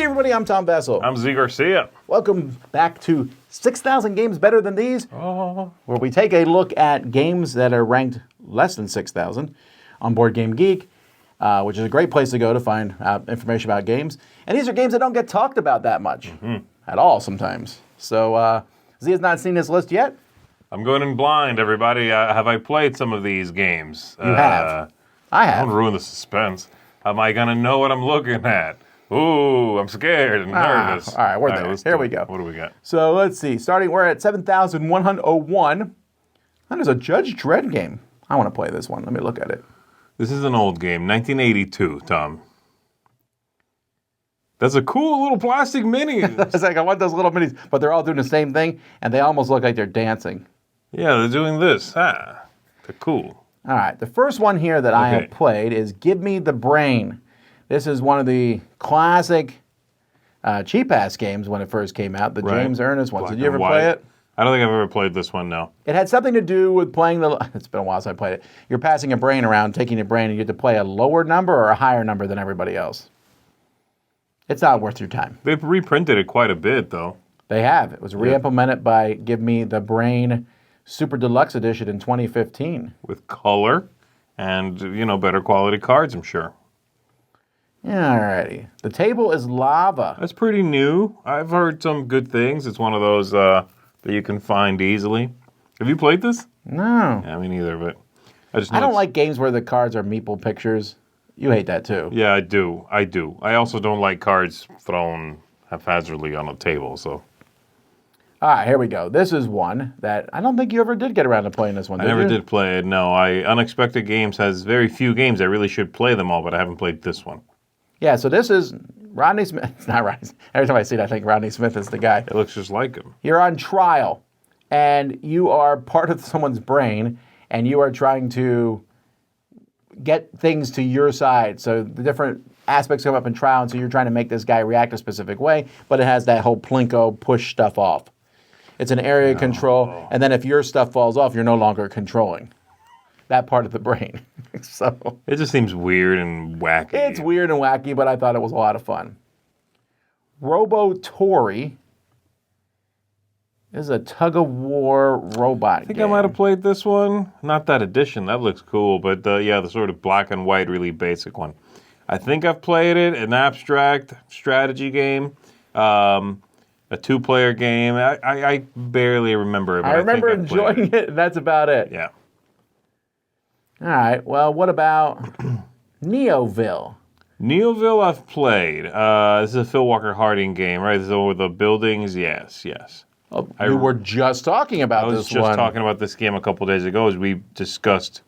everybody, I'm Tom Vasel. I'm Z Garcia. Welcome back to 6,000 Games Better Than These, where we take a look at games that are ranked less than 6,000 on Board Game Geek, which is a great place to go to find out information about games. And these are games that don't get talked about that much at all sometimes. So Z has not seen this list yet. I'm going in blind, everybody. Have I played some of these games? You have. I have. Don't ruin the suspense. Am I going to know what I'm looking at? Ooh, I'm scared and nervous. All right, we're there. Here we go. What do we got? So let's see. Starting, we're at 7,101. That is a Judge Dredd game. I want to play this one. Let me look at it. This is an old game, 1982, Tom. That's a cool little plastic mini. It's like, I want those little minis, but they're all doing the same thing, and they almost look like they're dancing. Yeah, they're doing this. They're cool. All right, the first one here that I have played is Give Me the Brain. This is one of the classic cheap-ass games when it first came out, the James Ernest ones. Did you ever play it? I don't think I've ever played this one, no. It had something to do with playing the... It's been a while since I played it. You're passing a brain around, taking a brain, and you have to play a lower number or a higher number than everybody else. It's not worth your time. They've reprinted it quite a bit, though. They have. It was re-implemented by Give Me the Brain Super Deluxe Edition in 2015. With color and, better quality cards, I'm sure. Alrighty. The Table is Lava. That's pretty new. I've heard some good things. It's one of those that you can find easily. Have you played this? No. Yeah, me neither, but I don't like games where the cards are meeple pictures. You hate that too. Yeah, I do. I also don't like cards thrown haphazardly on a table, so. All right, here we go. This is one that I don't think you ever did get around to playing this one, I never did play it, no. Unexpected Games has very few games. I really should play them all, but I haven't played this one. Yeah, so this is Rodney Smith. It's not Rodney. Every time I see it, I think Rodney Smith is the guy. It looks just like him. You're on trial, and you are part of someone's brain, and you are trying to get things to your side. So the different aspects come up in trial, and so you're trying to make this guy react a specific way, but it has that whole plinko push stuff off. It's an area control, and then if your stuff falls off, you're no longer controlling that part of the brain. So it just seems weird and wacky. It's weird and wacky, but I thought it was a lot of fun. Robotory is a tug-of-war robot game. I think I might have played this one. Not that edition. That looks cool, but the sort of black and white, really basic one. I think I've played it. An abstract strategy game. A two-player game. I barely remember it. But I remember enjoying it, and that's about it. Yeah. All right. Well, what about Neoville? Neoville I've played. This is a Phil Walker Harding game, right? This is over the buildings. Yes. Oh, you were just talking about this one. I was just talking about this game a couple days ago as we discussed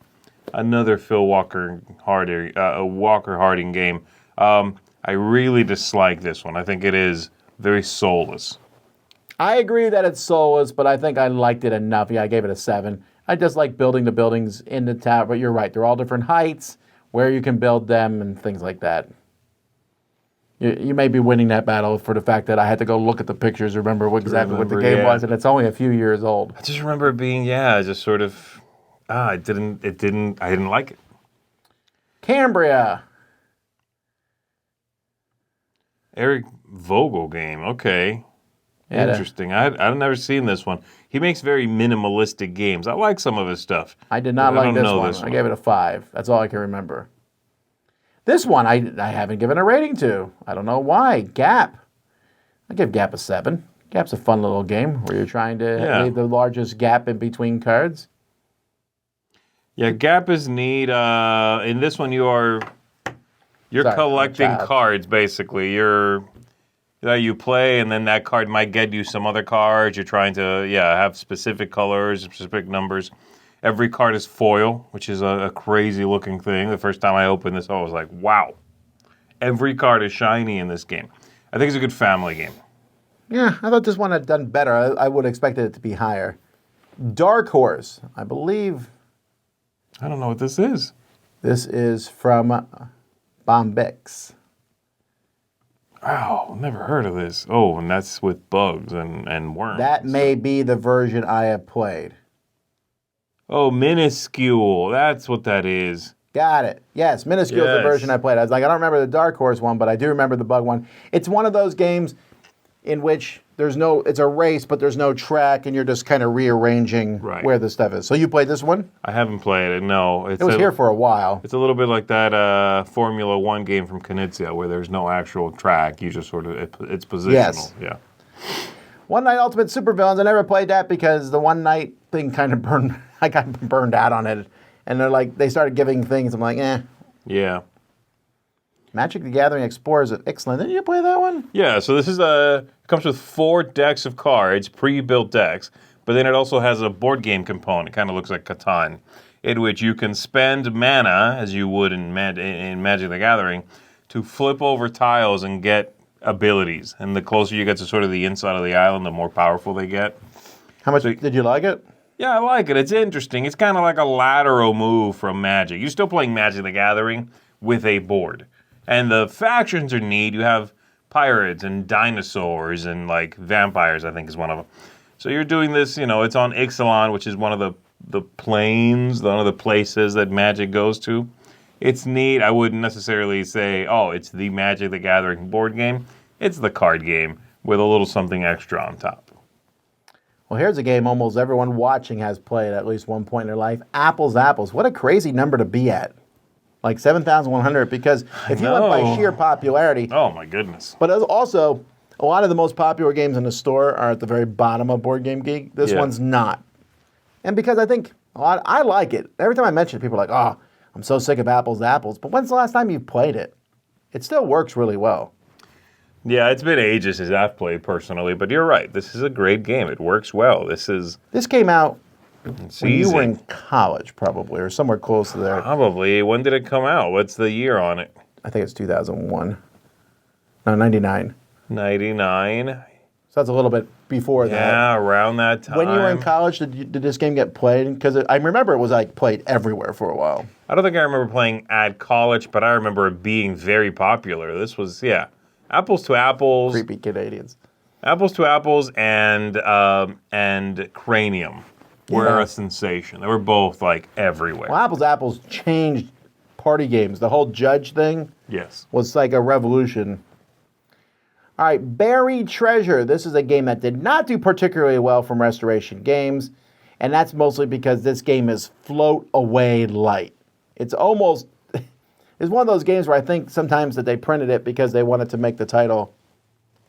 another Phil Walker Harding game. I really dislike this one. I think it is very soulless. I agree that it's soulless, but I think I liked it enough. Yeah, I gave it a 7. I just like building the buildings in the tower, but you're right. They're all different heights, where you can build them, and things like that. You may be winning that battle for the fact that I had to go look at the pictures, remember exactly what the game was, and it's only a few years old. I just remember it being, just sort of, I didn't like it. Cambria. Eric Vogel game, okay. Interesting. I've never seen this one. He makes very minimalistic games. I like some of his stuff. I did not like this one. I gave it a 5. That's all I can remember. This one I haven't given a rating to. I don't know why. Gap. I give Gap a 7. Gap's a fun little game where you're trying to leave the largest gap in between cards. Yeah, Gap is neat. In this one, you're collecting cards, basically. You play, and then that card might get you some other cards. You're trying to, have specific colors, specific numbers. Every card is foil, which is a crazy-looking thing. The first time I opened this, I was like, wow. Every card is shiny in this game. I think it's a good family game. Yeah, I thought this one had done better. I would have expected it to be higher. Dark Horse, I believe. I don't know what this is. This is from Bombix. Wow, never heard of this. Oh, and that's with bugs and worms. That may be the version I have played. Oh, Minuscule. That's what that is. Got it. Yes, Minuscule is the Yes. version I played. I was like, I don't remember the Dark Horse one, but I do remember the Bug one. It's one of those games in which it's a race, but there's no track, and you're just kind of rearranging where the stuff is. So you played this one? I haven't played it, no. It was here for a while. It's a little bit like that Formula One game from Knizia, where there's no actual track. You just sort of, it's positional. Yes. Yeah. One Night Ultimate Supervillains. I never played that because the one night thing kind of burned. I got burned out on it, and they started giving things. I'm like, eh. Yeah. Magic the Gathering Explorers at Ixalan. Didn't you play that one? Yeah, so this comes with 4 decks of cards, pre-built decks, but then it also has a board game component. Kind of looks like Catan, in which you can spend mana, as you would in Magic the Gathering, to flip over tiles and get abilities. And the closer you get to sort of the inside of the island, the more powerful they get. How much did you like it? Yeah, I like it. It's interesting. It's kind of like a lateral move from Magic. You're still playing Magic the Gathering with a board. And the factions are neat. You have pirates and dinosaurs and like vampires, I think is one of them. So you're doing this, it's on Ixalan, which is one of the planes, one of the places that Magic goes to. It's neat. I wouldn't necessarily say, oh, it's the Magic the Gathering board game. It's the card game with a little something extra on top. Well, here's a game almost everyone watching has played at least one point in their life. Apples. What a crazy number to be at. Like 7,100, because if you went by sheer popularity. Oh, my goodness. But also, a lot of the most popular games in the store are at the very bottom of Board Game Geek. This one's not. And because I think I like it. Every time I mention it, people are like, oh, I'm so sick of Apples. But when's the last time you played it? It still works really well. Yeah, it's been ages since I've played personally, but you're right. This is a great game. It works well. This came out when you were in easy. college, probably, or somewhere close to there. Probably. When did it come out? What's the year on it? I think it's 2001. No, 99. 99. So that's a little bit before that. Yeah, around that time. When you were in college, did this game get played? Because I remember it was played everywhere for a while. I don't think I remember playing at college, but I remember it being very popular. This was, Apples to Apples. Creepy Canadians. Apples to Apples and Cranium were a sensation. They were both everywhere. Well, Apples changed party games. The whole judge thing was like a revolution. All right, Buried Treasure. This is a game that did not do particularly well from Restoration Games, and that's mostly because this game is float away light. It's almost, it's one of those games where I think sometimes that they printed it because they wanted to make the title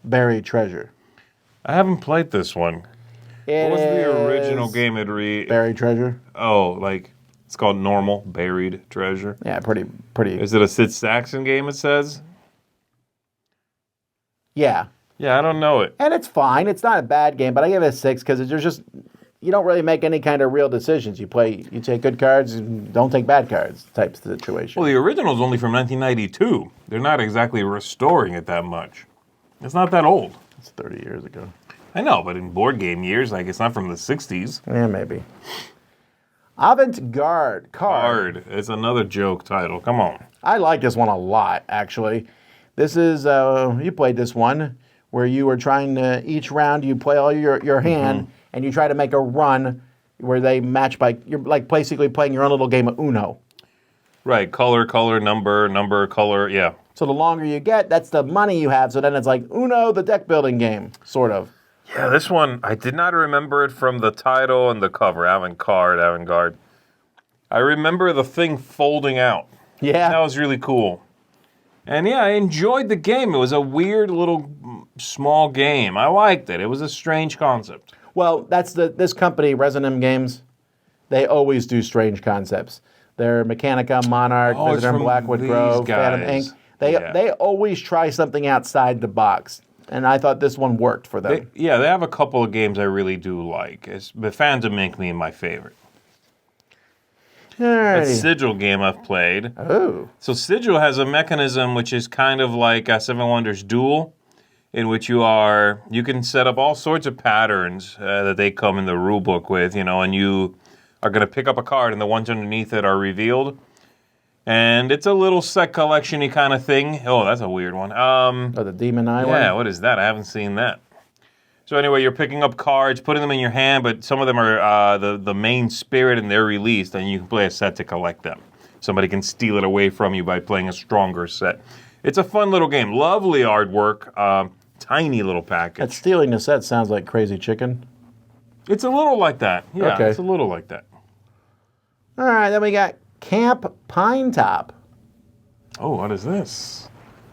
Buried Treasure. I haven't played this one. What was the original game it Buried Treasure. Oh, it's called normal, Buried Treasure. Yeah, pretty. Is it a Sid Saxon game, it says? Yeah. Yeah, I don't know it. And it's fine. It's not a bad game, but I give it a 6 because there's just, you don't really make any kind of real decisions. You take good cards and don't take bad cards type situation. Well, the original is only from 1992. They're not exactly restoring it that much. It's not that old. It's 30 years ago. I know, but in board game years, it's not from the 60s. Yeah, maybe. Avant-Garde. Carde. It's another joke title. Come on. I like this one a lot, actually. This is, you played this one, where you were trying to, each round you play all your hand, and you try to make a run where they match by, you're basically playing your own little game of Uno. Right, color, number, color, yeah. So the longer you get, that's the money you have, so then it's like Uno, the deck building game, sort of. Yeah, this one, I did not remember it from the title and the cover, Avant-Garde. I remember the thing folding out. Yeah. That was really cool. And yeah, I enjoyed the game. It was a weird little small game. I liked it. It was a strange concept. Well, that's this company, Resonum Games. They always do strange concepts. They're Mechanica, Monarch, Visitor, Blackwood Grove, Phantom Inc. They always try something outside the box. And I thought this one worked for them. They have a couple of games I really do like. The Phantom Inc. being my favorite. That Siggil game I've played. Oh. So Siggil has a mechanism which is kind of like a Seven Wonders Duel, in which you can set up all sorts of patterns that they come in the rule book with, and you are going to pick up a card and the ones underneath it are revealed. And it's a little set collection-y kind of thing. Oh, that's a weird one. The Demon Eye one? Yeah, what is that? I haven't seen that. So anyway, you're picking up cards, putting them in your hand, but some of them are the main spirit and they're released, and you can play a set to collect them. somebody can steal it away from you by playing a stronger set. It's a fun little game. Lovely artwork. Tiny little package. That stealing the set sounds like Crazy Chicken. It's a little like that. Yeah, Okay. It's a little like that. All right, then we got Camp Pine Top. Oh, what is this?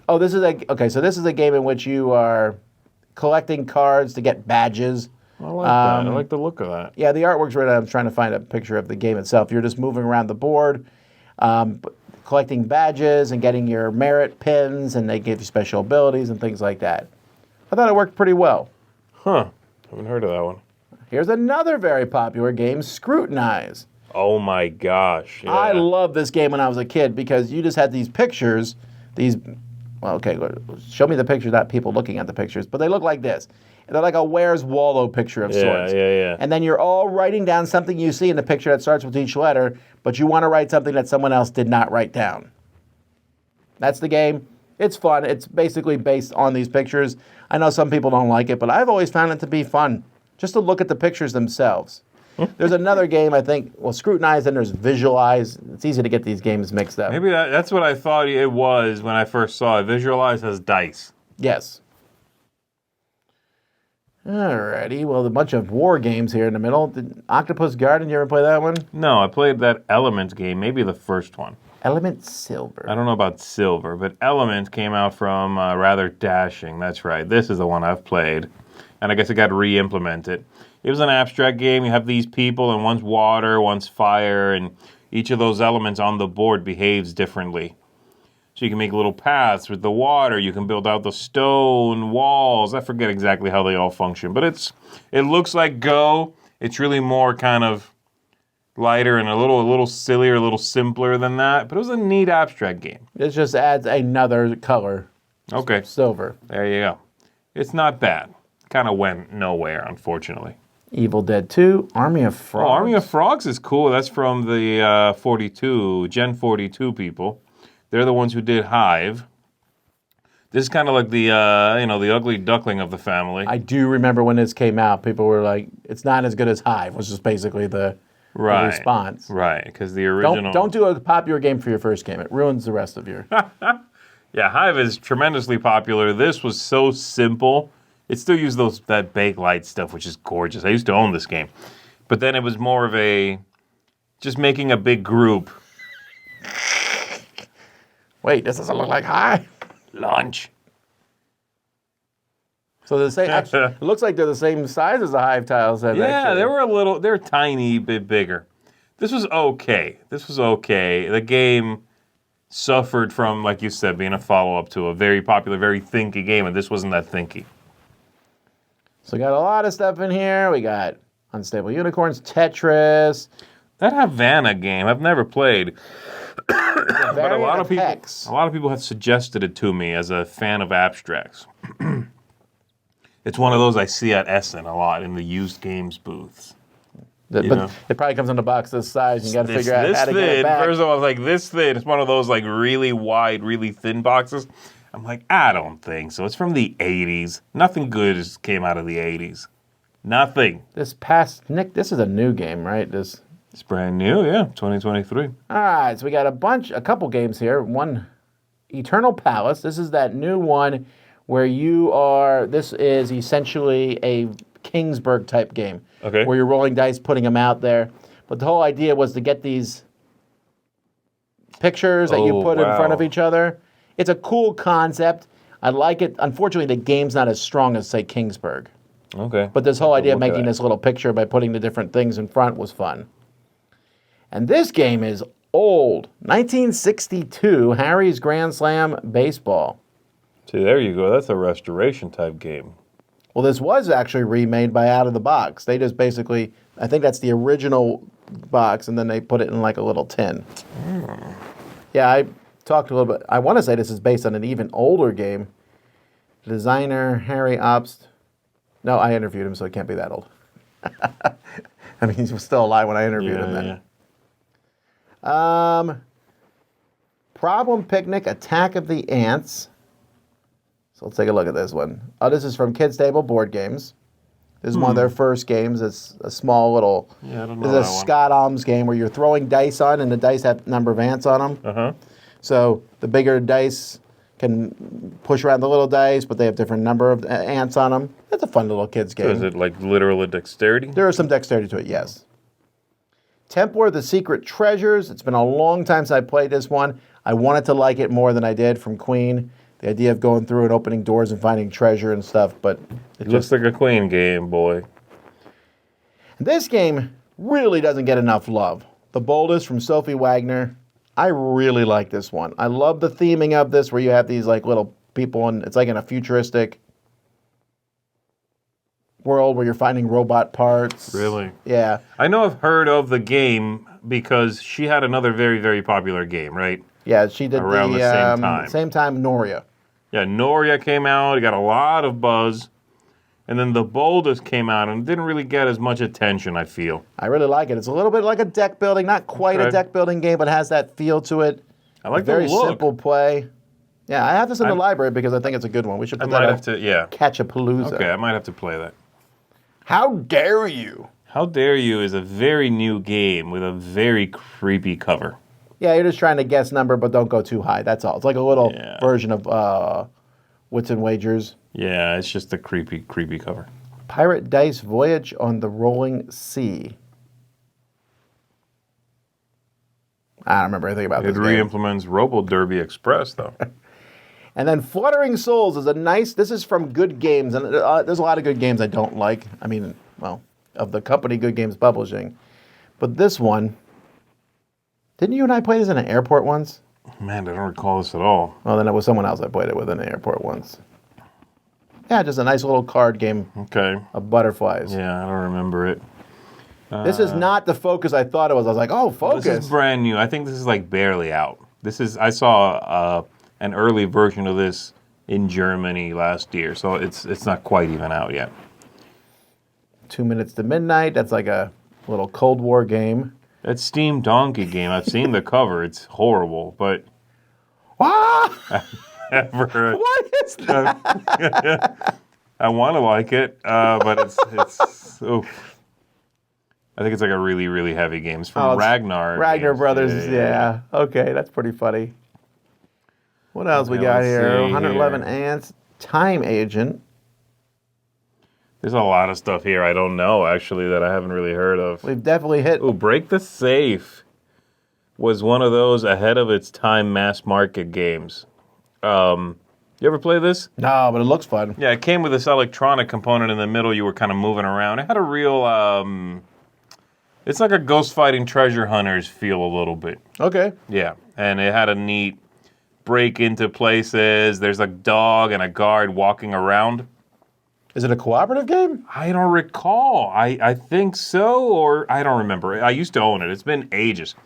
Oh, this is so this is a game in which you are collecting cards to get badges. I like that. I like the look of that. Yeah, the artwork's right. I'm trying to find a picture of the game itself. You're just moving around the board, collecting badges and getting your merit pins, and they give you special abilities and things like that. I thought it worked pretty well. Huh. Haven't heard of that one. Here's another very popular game, Scrutineyes. Oh my gosh. Yeah. I loved this game when I was a kid because you just had these pictures, well, okay, show me the picture, not people looking at the pictures, but they look like this. They're like a Where's Waldo picture of sorts. Yeah. And then you're all writing down something you see in the picture that starts with each letter, but you want to write something that someone else did not write down. That's the game. It's fun. It's basically based on these pictures. I know some people don't like it, but I've always found it to be fun, just to look at the pictures themselves. There's another game, I think, Scrutinize, and there's Visualize. It's easy to get these games mixed up. Maybe that's what I thought it was when I first saw it. Visualize has dice. Yes. Alrighty, well, a bunch of war games here in the middle. Octopus Garden, you ever play that one? No, I played that Element game, maybe the first one. Element Silver. I don't know about Silver, but Element came out from Rather Dashing. That's right. This is the one I've played, and I guess it got re-implemented. It was an abstract game. You have these people, and one's water, one's fire, and each of those elements on the board behaves differently. So you can make little paths with the water. You can build out the stone walls. I forget exactly how they all function, but it looks like Go. It's really more kind of lighter and a little sillier, a little simpler than that. But it was a neat abstract game. It just adds another color. Okay. Silver. There you go. It's not bad. Kind of went nowhere, unfortunately. Evil Dead 2, Army of Frogs. Oh, Army of Frogs is cool. That's from the Gen 42 people. They're the ones who did Hive. This is kind of like the the ugly duckling of the family. I do remember when this came out, people were like, it's not as good as Hive, which is basically the response. Right, because the original... Don't do a popular game for your first game. It ruins the rest of your... Yeah, Hive is tremendously popular. This was so simple. It still used that Bakelite stuff, which is gorgeous. I used to own this game. But then it was more of just making a big group. Wait, this doesn't look like Hive. Lunch. So the same. Actually, it looks like they're the same size as the Hive tiles. Yeah, actually. they're a tiny bit bigger. This was okay. The game suffered from, like you said, being a follow-up to a very popular, very thinky game, and this wasn't that thinky. So we got a lot of stuff in here. We got Unstable Unicorns, Tetris. That Havana game I've never played. But a lot of people have suggested it to me as a fan of abstracts. It's one of those I see at Essen a lot in the used games booths. But it probably comes in a box this size. You got to figure out how to get it back. First of all, I was like, this thin. It's one of those like really wide, really thin boxes. I'm like, I don't think so. It's from the 80s. Nothing good came out of the 80s. Nothing. Nick, this is a new game, right? It's brand new, yeah, 2023. All right, so we got a couple games here. One, Eternal Palace. This is that new one where this is essentially a Kingsburg type game. Okay. Where you're rolling dice, putting them out there. But the whole idea was to get these pictures that you put in front of each other. It's a cool concept. I like it. Unfortunately, the game's not as strong as, say, Kingsburg. Okay. But this whole idea of making this little picture by putting the different things in front was fun. And this game is old. 1962, Harry's Grand Slam Baseball. See, there you go. That's a restoration type game. Well, this was actually remade by Out of the Box. They just basically, I think that's the original box, and then they put it in like a little tin. Yeah, I talked a little bit. I want to say this is based on an even older game. Designer Harry Obst. No, I interviewed him, so it can't be that old. I mean, he was still alive when I interviewed him then. Yeah. Problem Picnic, Attack of the Ants. So let's take a look at this one. Oh, this is from Kids Table Board Games. This is one of their first games. It's a small little. Yeah, I don't know It's that a one. Scott Alms game where you're throwing dice on, and the dice have a number of ants on them. Uh-huh. So the bigger dice can push around the little dice, but they have different number of ants on them. It's a fun little kids game. So is it like literal dexterity? There is some dexterity to it, yes. Templar: The Secret Treasures. It's been a long time since I played this one. I wanted to like it more than I did from Queen. The idea of going through and opening doors and finding treasure and stuff, but It looks like a Queen game, boy. This game really doesn't get enough love. The Boldest from Sophie Wagner. I really like this one. I love the theming of this, where you have these like little people, and it's like in a futuristic world where you're finding robot parts. Really? Yeah. I know I've heard of the game because she had another very, very popular game, right? Yeah, she did Around the same time. Same time Noria. Yeah, Noria came out. It got a lot of buzz. And then The Boldest came out and didn't really get as much attention, I feel. I really like it. It's a little bit like a deck building, not quite a deck building game, but has that feel to it. I like Very the look. simple play. Yeah, I have this in the library because I think it's a good one. We should I put might that have to, yeah. Catch-a-palooza. Okay, I might have to play that. How dare you? How Dare You is a very new game with a very creepy cover. Yeah, you're just trying to guess number, but don't go too high. That's all. It's like a little Yeah. version of Wits and Wagers. Yeah, it's just a creepy, creepy cover. Pirate Dice Voyage on the Rolling Sea. I don't remember anything about It this game. re-implements Robo Derby Express, though. And then Fluttering Souls is a nice. This is from Good Games, and there's a lot of good games I don't like. I mean, well, of the company Good Games Publishing, but this one. Didn't you and I play this in an airport once? Man, I don't recall this at all. Well, then it was someone else I played it with in an airport once. Yeah, just a nice little card game Okay. of butterflies. Yeah, I don't remember it. This is not the Focus I thought it was. I was like, oh, Focus. This is brand new. I think this is like barely out. I saw an early version of this in Germany last year, so it's not quite even out yet. 2 Minutes to Midnight. That's like a little Cold War game. That Steam Donkey game, I've seen the cover. It's horrible, but Ah! ever, What is that? I want to like it, but it's oof. I think it's like a really, really heavy game. It's from it's Ragnar. Ragnar Games. Brothers. Yeah. Okay, that's pretty funny. What else we Okay, got let's here? see 111 here. Ants. Time Agent. There's a lot of stuff here I don't know, actually, that I haven't really heard of. We've definitely hit. Ooh, Break the Safe was one of those ahead of its time mass market games. You ever play this? No, but it looks fun. Yeah, it came with this electronic component in the middle. You were kind of moving around. It had a real, it's like a Ghost Fighting Treasure Hunters feel a little bit. Okay. Yeah, and it had a neat break into places. There's a dog and a guard walking around. Is it a cooperative game? I don't recall. I think so, or I don't remember. I used to own it. It's been ages.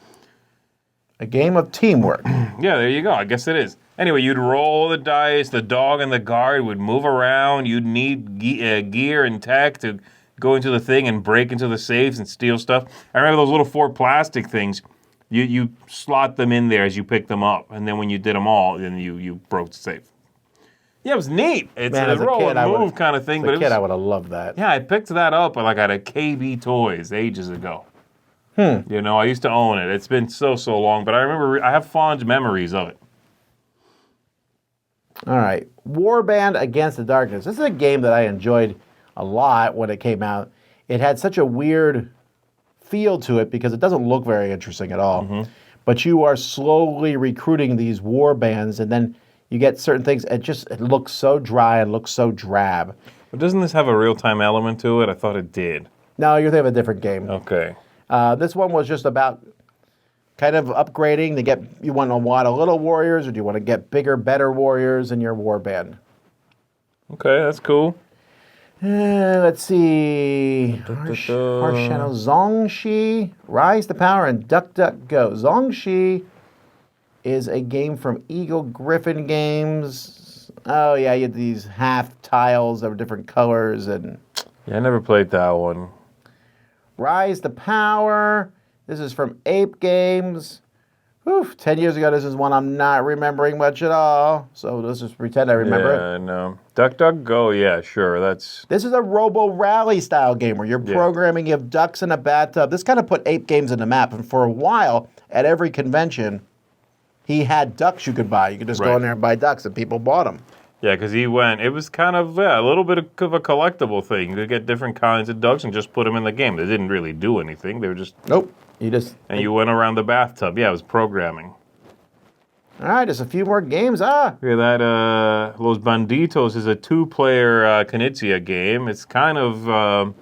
A game of teamwork. Yeah, there you go. I guess it is. Anyway, you'd roll the dice. The dog and the guard would move around. You'd need gear and tech to go into the thing and break into the safes and steal stuff. I remember those little 4 plastic things. You slot them in there as you pick them up, and then when you did them all, then you broke the safe. Yeah, it was neat. It's Man, a as a roll kid, and move kind of thing. As a kid, I was, would have loved that. yeah, I picked that up like at a KB Toys ages ago. You know, I used to own it. It's been so long, but I remember I have fond memories of it. All right. Warband Against the Darkness. This is a game that I enjoyed a lot when it came out. It had such a weird feel to it because it doesn't look very interesting at all. But you are slowly recruiting these war bands, and then you get certain things. It looks so dry and looks so drab. But doesn't this have a real-time element to it? I thought it did. No, you're thinking of a different game. Okay. This one was just about kind of upgrading to get, you want a lot of little warriors, or do you want to get bigger, better warriors in your war band? Okay, that's cool. Let's see. Harsh Shadow. Zongi, Rise to Power, and Duck, Duck, Go. Zongi is a game from Eagle Griffin Games. Oh, yeah, you had these half tiles that were different colors. And Yeah, I never played that one. Rise to Power. This is from Ape Games. Whew, 10 years ago, this is one I'm not remembering much at all. So let's just pretend I remember it. Yeah, no. Duck, Duck, Go, yeah, sure. This is a Robo Rally style game where you're programming, you have ducks in a bathtub. This kind of put ape games in the map. And for a while, at every convention, he had ducks you could buy. You could just go in there and buy ducks, and people bought them. Yeah, because it was kind of a little bit of a collectible thing. You could get different kinds of ducks and just put them in the game. They didn't really do anything. They were just... Nope. You went around the bathtub. Yeah, it was programming. All right, just a few more games. Look at that. Los Banditos is a 2-player Knizia game. It's kind of...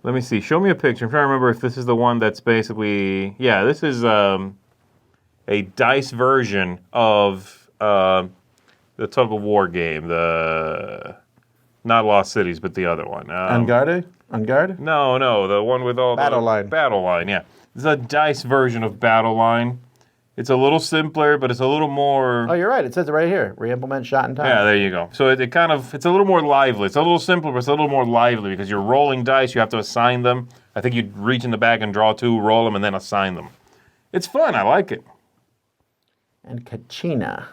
let me see. Show me a picture. I'm trying to remember if this is the one that's basically... Yeah, this is a dice version of the tug of war game. Not Lost Cities, but the other one. Unguarded? No, the one with all Battle Line. Battle Line, yeah. It's a dice version of Battle Line. It's a little simpler, but it's a little more... Oh, you're right. It says it right here. Re-implement shot in time. Yeah, there you go. So it's a little more lively. It's a little simpler, but it's a little more lively because you're rolling dice. You have to assign them. I think you reach in the back and draw 2, roll them, and then assign them. It's fun. I like it. And Kachina.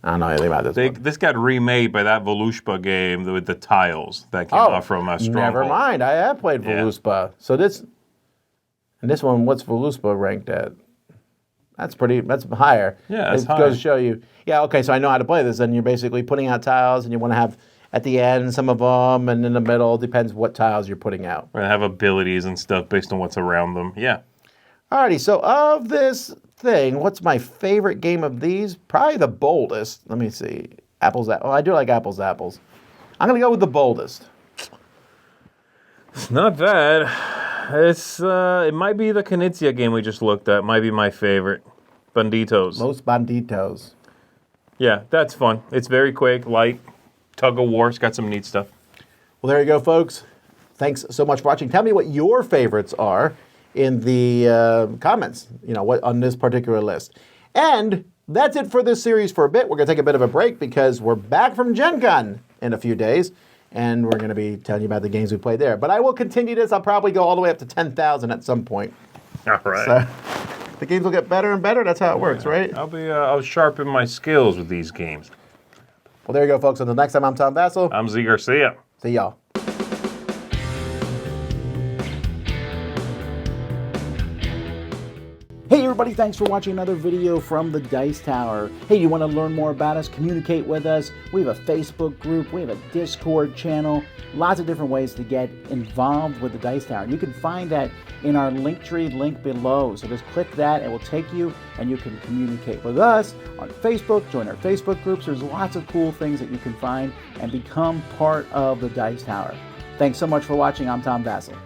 I don't know anything about this one. This got remade by that Volushpa game with the tiles that came out from Stronghold. Never mind. I have played Volushpa. So this one, what's Volushpa ranked at? That's higher. Yeah, that's higher. It goes to show you. Yeah, okay, so I know how to play this. And you're basically putting out tiles, and you want to have at the end some of them, and in the middle, depends what tiles you're putting out. Or have abilities and stuff based on what's around them. Yeah. Alrighty, so of this thing, what's my favorite game of these? Probably the Boldest. Let me see. Apples. Oh, I do like apples. I'm going to go with the Boldest. It's not bad. It might be the Knizia game we just looked at. Might be my favorite. Banditos. Los Banditos. Yeah, that's fun. It's very quick, light. Tug of war. It's got some neat stuff. Well, there you go, folks. Thanks so much for watching. Tell me what your favorites are in the comments, what on this particular list. And that's it for this series for a bit. We're going to take a bit of a break because we're back from Gen Con in a few days. And we're going to be telling you about the games we played there. But I will continue this. I'll probably go all the way up to 10,000 at some point. All right. So the games will get better and better. That's how it works, right? I'll sharpen my skills with these games. Well, there you go, folks. Until next time, I'm Tom Vasel. I'm Z Garcia. See y'all. Hey everybody, thanks for watching another video from the Dice Tower. Hey, you want to learn more about us, communicate with us? We have a Facebook group, we have a Discord channel, lots of different ways to get involved with the Dice Tower. You can find that in our Linktree link below. So just click that, it will take you and you can communicate with us on Facebook, join our Facebook groups. There's lots of cool things that you can find and become part of the Dice Tower. Thanks so much for watching. I'm Tom Vasel.